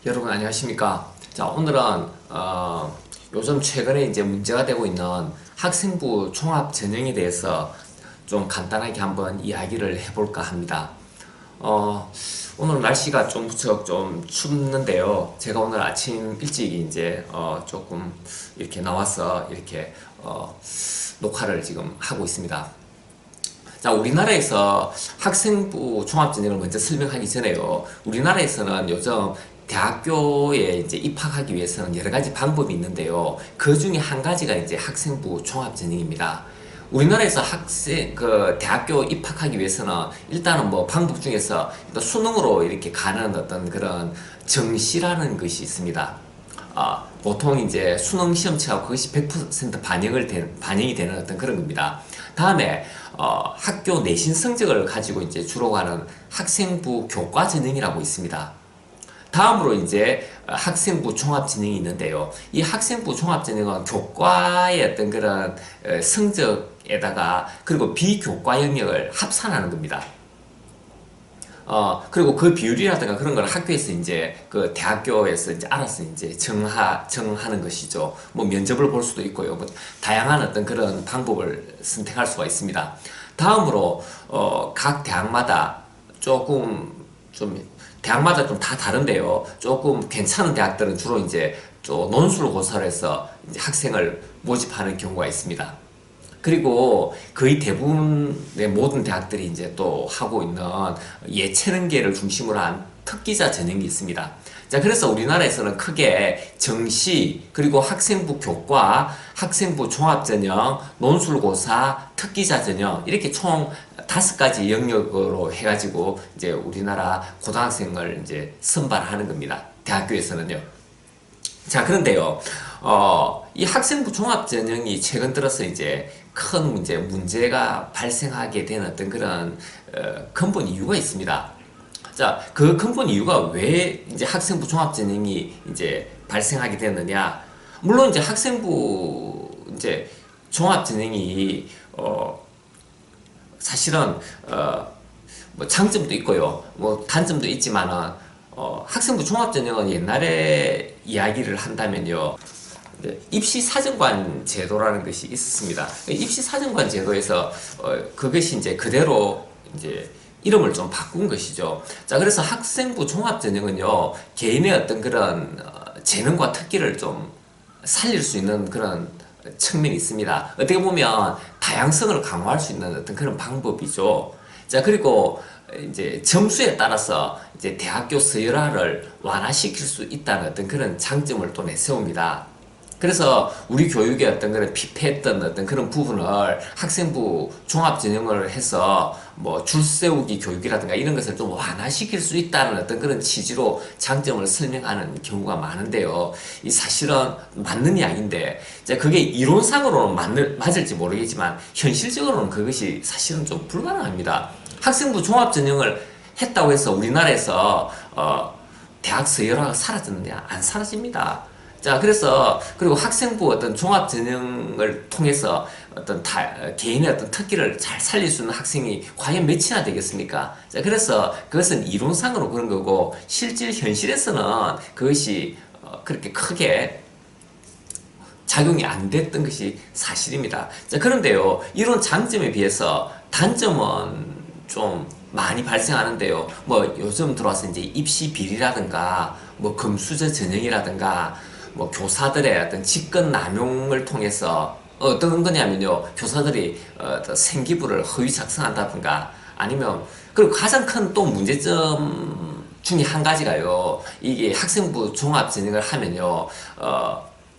여러분 안녕하십니까? 자, 오늘은 요즘 최근에 이제 문제가 되고 있는 학생부 종합 전형에 대해서 좀 간단하게 한번 이야기를 해볼까 합니다. 오늘 날씨가 좀 무척 좀 춥는데요. 제가 오늘 아침 일찍 이제 조금 이렇게 나와서 이렇게 녹화를 지금 하고 있습니다. 자, 우리나라에서 학생부 종합전형을 먼저 설명하기 전에요. 우리나라에서는 요즘 대학교에 이제 입학하기 위해서는 여러 가지 방법이 있는데요. 그 중에 한 가지가 이제 학생부 종합전형입니다. 우리나라에서 대학교 입학하기 위해서는 일단은 뭐 방법 중에서 수능으로 이렇게 가는 어떤 그런 정시라는 것이 있습니다. 보통 이제 수능 시험치하고 그것이 100% 반영이 되는 어떤 그런 겁니다. 다음에 학교 내신 성적을 가지고 이제 주로 가는 학생부 교과 전형이라고 있습니다. 다음으로 이제 학생부 종합전형이 있는데요. 이 학생부 종합전형은 교과의 어떤 그런 성적에다가 그리고 비교과 영역을 합산하는 겁니다. 그리고 그 비율이라든가 그런 걸 학교에서 이제 그 대학교에서 이제 알아서 이제 정하는 것이죠. 뭐 면접을 볼 수도 있고요. 뭐 다양한 어떤 그런 방법을 선택할 수가 있습니다. 다음으로, 각 대학마다 조금 대학마다 좀 다 다른데요. 조금 괜찮은 대학들은 주로 이제 좀 논술고사를 해서 이제 학생을 모집하는 경우가 있습니다. 그리고 거의 대부분의 모든 대학들이 이제 또 하고 있는 예체능계를 중심으로 한 특기자 전형이 있습니다. 자, 그래서 우리나라에서는 크게 정시, 그리고 학생부 교과, 학생부 종합전형, 논술고사, 특기자 전형, 이렇게 총 5가지 영역으로 해가지고 이제 우리나라 고등학생을 이제 선발하는 겁니다. 대학교에서는요. 자, 그런데요, 이 학생부 종합전형이 최근 들어서 이제 큰 문제가 발생하게 된 어떤 그런, 근본 이유가 있습니다. 자, 그 근본 이유가 왜 이제 학생부 종합전형이 이제 발생하게 됐느냐. 물론 이제 학생부 이제 종합전형이, 사실은, 뭐 장점도 있고요. 뭐 단점도 있지만은, 학생부 종합전형은 옛날에 이야기를 한다면요. 입시사정관 제도라는 것이 있었습니다. 입시사정관 제도에서 그것이 이제 그대로 이제 이름을 좀 바꾼 것이죠. 자, 그래서 학생부 종합전형은요, 개인의 어떤 그런 재능과 특기를 좀 살릴 수 있는 그런 측면이 있습니다. 어떻게 보면 다양성을 강화할 수 있는 어떤 그런 방법이죠. 자, 그리고 이제 점수에 따라서 이제 대학교 서열화를 완화시킬 수 있다는 어떤 그런 장점을 또 내세웁니다. 그래서 우리 교육의 어떤 그런 피폐했던 어떤 그런 부분을 학생부 종합전형을 해서 뭐 줄세우기 교육이라든가 이런 것을 좀 완화시킬 수 있다는 어떤 그런 취지로 장점을 설명하는 경우가 많은데요. 이 사실은 맞는 이야기인데, 이제 그게 이론상으로는 맞을지 모르겠지만 현실적으로는 그것이 사실은 좀 불가능합니다. 학생부 종합전형을 했다고 해서 우리나라에서 대학 서열화가 사라졌느냐? 안 사라집니다. 자, 그리고 학생부 어떤 종합전형을 통해서 어떤 개인의 어떤 특기를 잘 살릴 수 있는 학생이 과연 몇이나 되겠습니까? 자, 그래서 그것은 이론상으로 그런 거고, 실질 현실에서는 그것이 그렇게 크게 작용이 안 됐던 것이 사실입니다. 자, 그런데요, 이런 장점에 비해서 단점은 좀 많이 발생하는데요. 뭐 요즘 들어와서 이제 입시 비리라든가, 뭐 금수저 전형이라든가, 뭐 교사들의 어떤 직권 남용을 통해서 어떤 거냐면요, 교사들이 생기부를 허위 작성한다든가, 아니면 그리고 가장 큰 또 문제점 중에 한 가지가요, 이게 학생부 종합전형을 하면요,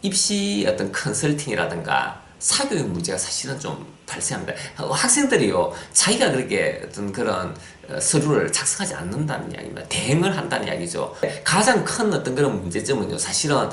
입시 어떤 컨설팅이라든가 사교육 문제가 사실은 좀 발생합니다. 학생들이요, 자기가 그렇게 어떤 그런 서류를 작성하지 않는다는 이야기입니다. 대행을 한다는 이야기죠. 가장 큰 어떤 그런 문제점은요, 사실은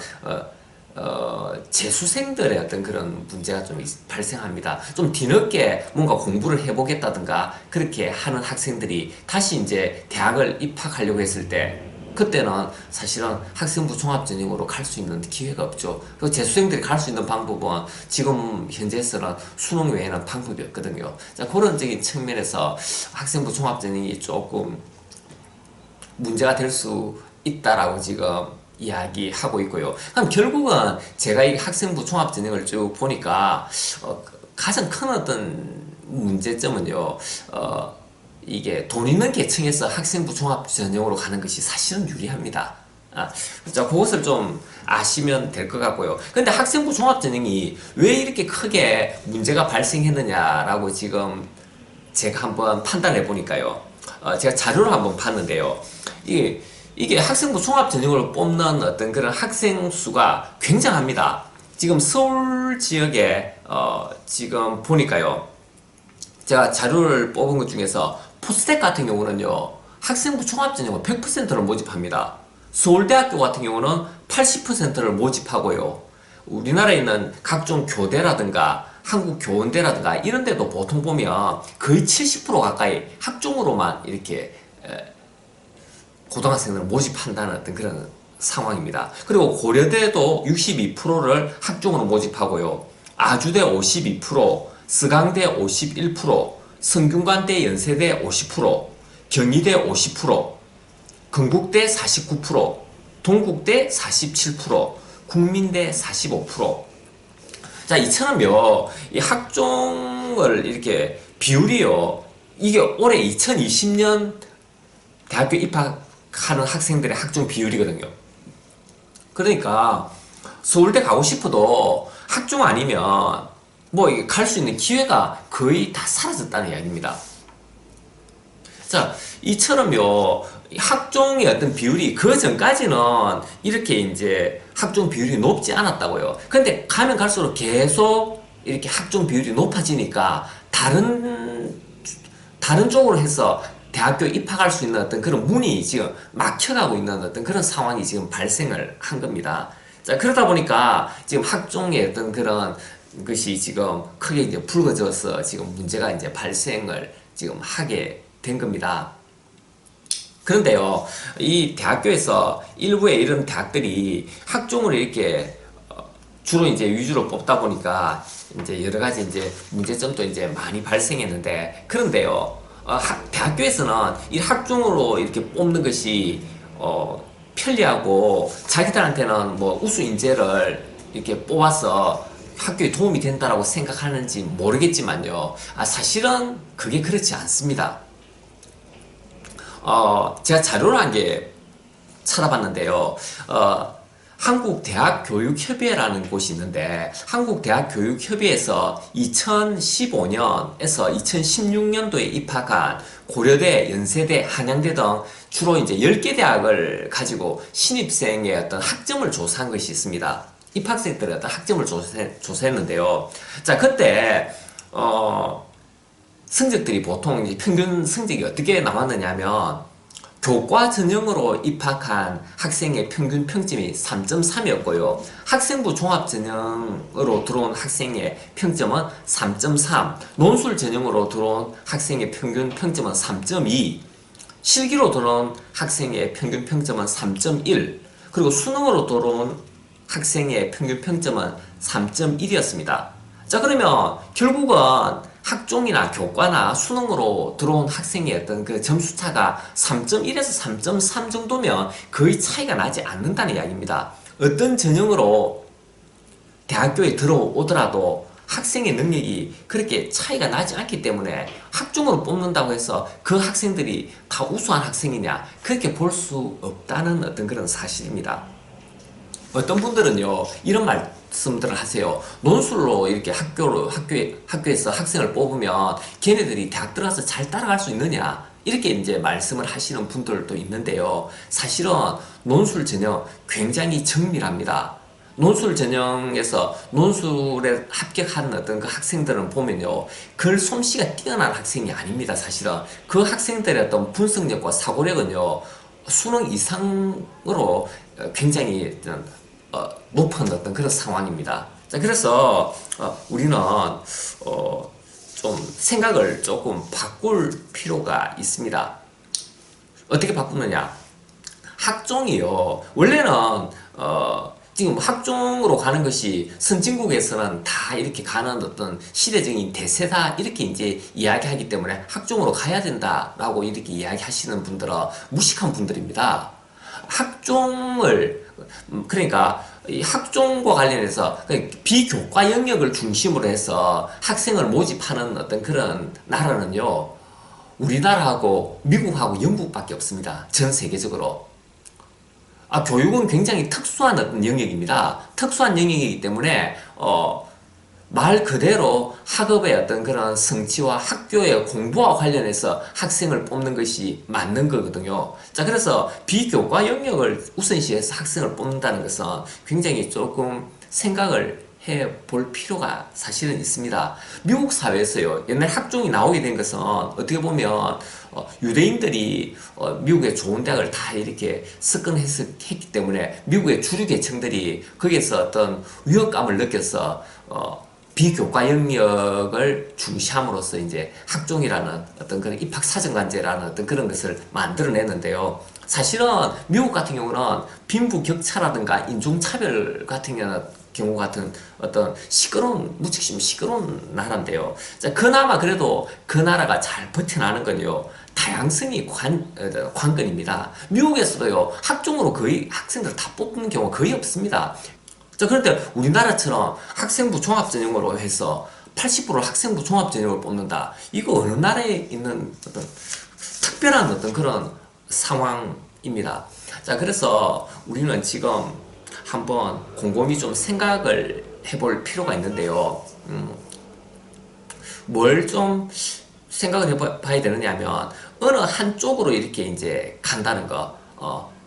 재수생들의 어떤 그런 문제가 좀 발생합니다. 좀 뒤늦게 뭔가 공부를 해보겠다든가 그렇게 하는 학생들이 다시 이제 대학을 입학하려고 했을 때, 그때는 사실은 학생부 종합전형으로 갈 수 있는 기회가 없죠. 그 재수생들이 갈 수 있는 방법은 지금 현재에서는 수능 외에는 방법이 없거든요. 자, 그런 적인 측면에서 학생부 종합전형이 조금 문제가 될 수 있다라고 지금 이야기하고 있고요. 그럼 결국은 제가 이 학생부 종합전형을 쭉 보니까 가장 큰 어떤 문제점은요. 이게 돈 있는 계층에서 학생부 종합전형으로 가는 것이 사실은 유리합니다. 자, 그것을 좀 아시면 될 것 같고요. 근데 학생부 종합전형이 왜 이렇게 크게 문제가 발생했느냐라고 지금 제가 한번 판단해 보니까요. 제가 자료를 한번 봤는데요. 이게 학생부 종합전형을 뽑는 어떤 그런 학생 수가 굉장합니다. 지금 서울 지역에, 지금 보니까요. 제가 자료를 뽑은 것 중에서 포스텍 같은 경우는요, 학생부 종합전형을 100%를 모집합니다. 서울대학교 같은 경우는 80%를 모집하고요. 우리나라에 있는 각종 교대라든가 한국교원대라든가 이런 데도 보통 보면 거의 70% 가까이 학종으로만 이렇게 고등학생들을 모집한다는 어떤 그런 상황입니다. 그리고 고려대도 62%를 학종으로 모집하고요. 아주대 52%, 스강대 51%, 성균관대 연세대 50%, 경희대 50%, 건국대 49%, 동국대 47%, 국민대 45%. 자, 이처럼요, 이 학종을 이렇게 비율이요, 이게 올해 2020년 대학교 입학하는 학생들의 학종 비율이거든요. 그러니까 서울대 가고 싶어도 학종 아니면 뭐 갈 수 있는 기회가 거의 다 사라졌다는 이야기입니다. 자, 이처럼요, 학종의 어떤 비율이 그 전까지는 이렇게 이제 학종 비율이 높지 않았다고요. 근데 가면 갈수록 계속 이렇게 학종 비율이 높아지니까 다른 쪽으로 해서 대학교 입학할 수 있는 어떤 그런 문이 지금 막혀가고 있는 어떤 그런 상황이 지금 발생을 한 겁니다. 자, 그러다 보니까 지금 학종의 어떤 그런 것이 지금 크게 이제 불거져서 지금 문제가 이제 발생을 지금 하게 된 겁니다. 그런데요, 이 대학교에서 일부의 이런 대학들이 학종을 이렇게 주로 이제 위주로 뽑다 보니까 이제 여러 가지 이제 문제점도 이제 많이 발생했는데, 그런데요, 대학교에서는 이 학종으로 이렇게 뽑는 것이 편리하고 자기들한테는 뭐 우수 인재를 이렇게 뽑아서 학교에 도움이 된다라고 생각하는지 모르겠지만요. 사실은 그게 그렇지 않습니다. 제가 자료를 한 개 찾아봤는데요. 한국대학교육협의회라는 곳이 있는데, 한국대학교육협의회에서 2015년에서 2016년도에 입학한 고려대, 연세대, 한양대 등 주로 이제 10개 대학을 가지고 신입생의 어떤 학점을 조사한 것이 있습니다. 입학생들의 어떤 학점을 조사했는데요. 자, 그때, 성적들이 보통 이제 평균 성적이 어떻게 나왔느냐 하면, 교과 전형으로 입학한 학생의 평균 평점이 3.3이었고요. 학생부 종합 전형으로 들어온 학생의 평점은 3.3, 논술 전형으로 들어온 학생의 평균 평점은 3.2, 실기로 들어온 학생의 평균 평점은 3.1, 그리고 수능으로 들어온 학생의 평균 평점은 3.1이었습니다. 자, 그러면 결국은 학종이나 교과나 수능으로 들어온 학생의 어떤 그 점수차가 3.1에서 3.3 정도면 거의 차이가 나지 않는다는 이야기입니다. 어떤 전형으로 대학교에 들어오더라도 학생의 능력이 그렇게 차이가 나지 않기 때문에 학종으로 뽑는다고 해서 그 학생들이 다 우수한 학생이냐, 그렇게 볼 수 없다는 어떤 그런 사실입니다. 어떤 분들은요, 이런 말씀들을 하세요. 논술로 이렇게 학교에서 학생을 뽑으면 걔네들이 대학 들어가서 잘 따라갈 수 있느냐, 이렇게 이제 말씀을 하시는 분들도 있는데요. 사실은 논술 전형 굉장히 정밀합니다. 논술 전형에서 논술에 합격하는 어떤 그 학생들은 보면요, 글 솜씨가 뛰어난 학생이 아닙니다. 사실은 그 학생들의 어떤 분석력과 사고력은요, 수능 이상으로 굉장히 높은 어떤 그런 상황입니다. 자, 그래서 우리는 좀 생각을 조금 바꿀 필요가 있습니다. 어떻게 바꾸느냐? 학종이요, 원래는 지금 학종으로 가는 것이 선진국에서는 다 이렇게 가는 어떤 시대적인 대세다, 이렇게 이제 이야기하기 때문에 학종으로 가야 된다라고 이렇게 이야기하시는 분들은 무식한 분들입니다. 학종을 그러니까 이 학종과 관련해서 비교과 영역을 중심으로 해서 학생을 모집하는 어떤 그런 나라는요, 우리나라하고 미국하고 영국밖에 없습니다. 전 세계적으로. 교육은 굉장히 특수한 어떤 영역입니다. 특수한 영역이기 때문에 말 그대로 학업의 어떤 그런 성취와 학교의 공부와 관련해서 학생을 뽑는 것이 맞는 거거든요. 자, 그래서 비교과 영역을 우선시해서 학생을 뽑는다는 것은 굉장히 조금 생각을 해볼 필요가 사실은 있습니다. 미국 사회에서요, 옛날 학종이 나오게 된 것은 어떻게 보면 유대인들이 미국의 좋은 대학을 다 이렇게 석권했기 때문에 미국의 주류 계층들이 거기에서 어떤 위협감을 느껴서 비교과 영역을 중시함으로써 이제 학종이라는 어떤 그런 입학사정관제라는 어떤 그런 것을 만들어냈는데요. 사실은 미국 같은 경우는 빈부격차라든가 인종차별 같은 경우 같은 어떤 무척 시끄러운 나라인데요. 자, 그나마 그래도 그 나라가 잘 버텨나는 건요, 다양성이 관건입니다. 미국에서도요, 학종으로 거의 학생들 다 뽑는 경우가 거의 없습니다. 자, 그런데 우리나라처럼 학생부 종합전형으로 해서 80%를 학생부 종합전형을 뽑는다. 이거 어느 나라에 있는 어떤 특별한 어떤 그런 상황입니다. 자, 그래서 우리는 지금 한번 곰곰이 좀 생각을 해볼 필요가 있는데요. 뭘 좀 생각을 해봐야 되느냐 하면, 어느 한쪽으로 이렇게 이제 간다는 거,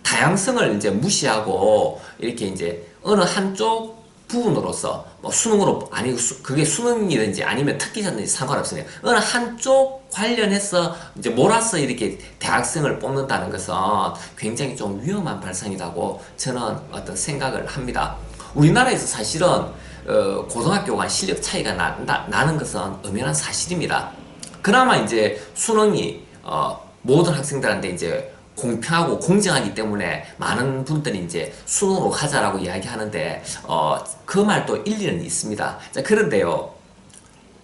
다양성을 이제 무시하고, 이렇게 이제 어느 한쪽 부분으로서, 뭐 수능으로, 아니, 그게 수능이든지 아니면 특기자든지 상관없으니, 어느 한쪽 관련해서 이제 몰아서 이렇게 대학생을 뽑는다는 것은 굉장히 좀 위험한 발상이라고 저는 어떤 생각을 합니다. 우리나라에서 사실은 고등학교 간 실력 차이가 나는 것은 엄연한 사실입니다. 그나마 이제 수능이 모든 학생들한테 이제 공평하고 공정하기 때문에 많은 분들이 이제 수능으로 가자라고 이야기하는데 그 말도 일리는 있습니다. 자, 그런데요,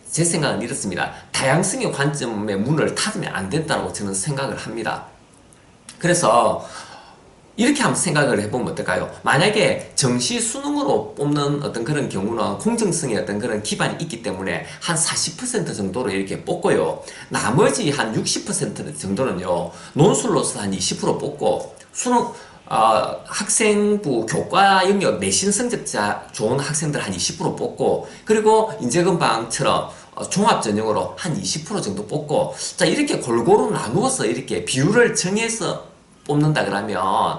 제 생각은 이렇습니다. 다양성의 관점의 문을 닫으면 안 된다고 저는 생각을 합니다. 그래서 이렇게 한번 생각을 해보면 어떨까요? 만약에 정시 수능으로 뽑는 어떤 그런 경우는 공정성의 어떤 그런 기반이 있기 때문에 한 40% 정도로 이렇게 뽑고요. 나머지 한 60% 정도는요, 논술로서 한 20% 뽑고, 수능, 학생부 교과 영역 내신 성적 좋은 학생들 한 20% 뽑고, 그리고 인재건방처럼 종합 전형으로 한 20% 정도 뽑고, 자, 이렇게 골고루 나누어서 이렇게 비율을 정해서 뽑는다 그러면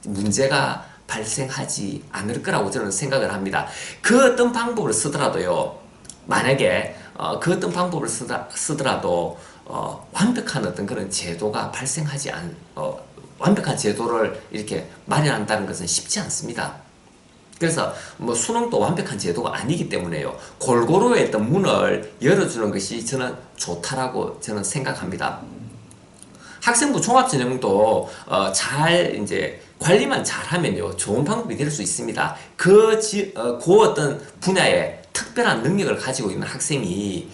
문제가 발생하지 않을 거라고 저는 생각을 합니다. 그 어떤 방법을 쓰더라도요, 만약에 그 어떤 방법을 쓰더라도 완벽한 어떤 그런 제도가 발생하지 완벽한 제도를 이렇게 마련한다는 것은 쉽지 않습니다. 그래서 뭐 수능도 완벽한 제도가 아니기 때문에요, 골고루의 어떤 문을 열어주는 것이 저는 좋다라고 저는 생각합니다. 학생부 종합전형도 잘 이제 관리만 잘하면요, 좋은 방법이 될 수 있습니다. 그 어떤 분야에 특별한 능력을 가지고 있는 학생이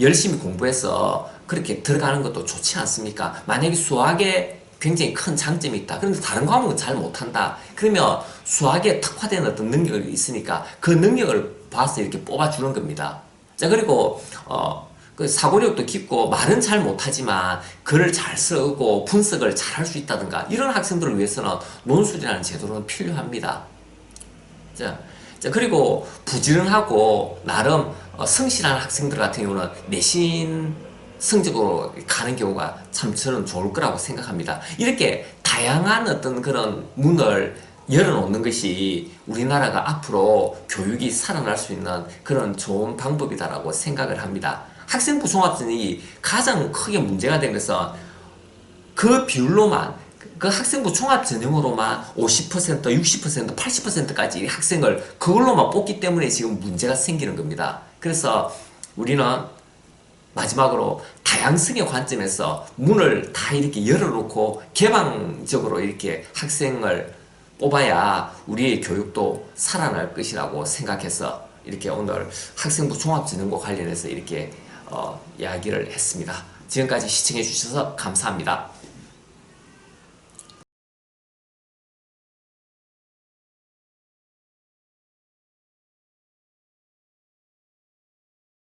열심히 공부해서 그렇게 들어가는 것도 좋지 않습니까? 만약에 수학에 굉장히 큰 장점이 있다. 그런데 다른 과목은 잘 못한다. 그러면 수학에 특화된 어떤 능력이 있으니까 그 능력을 봐서 이렇게 뽑아주는 겁니다. 자, 그리고 그 사고력도 깊고 말은 잘 못하지만 글을 잘 쓰고 분석을 잘 할 수 있다든가, 이런 학생들을 위해서는 논술이라는 제도는 필요합니다. 자, 그리고 부지런하고 나름 성실한 학생들 같은 경우는 내신 성적으로 가는 경우가 참 저는 좋을 거라고 생각합니다. 이렇게 다양한 어떤 그런 문을 열어놓는 것이 우리나라가 앞으로 교육이 살아날 수 있는 그런 좋은 방법이다라고 생각을 합니다. 학생부 종합전형이 가장 크게 문제가 된 것은 그 비율로만, 그 학생부 종합전형으로만 50%, 60%, 80%까지 학생을 그걸로만 뽑기 때문에 지금 문제가 생기는 겁니다. 그래서 우리는 마지막으로 다양성의 관점에서 문을 다 이렇게 열어놓고 개방적으로 이렇게 학생을 뽑아야 우리의 교육도 살아날 것이라고 생각해서 이렇게 오늘 학생부 종합전형과 관련해서 이렇게 이야기를 했습니다. 지금까지 시청해 주셔서 감사합니다.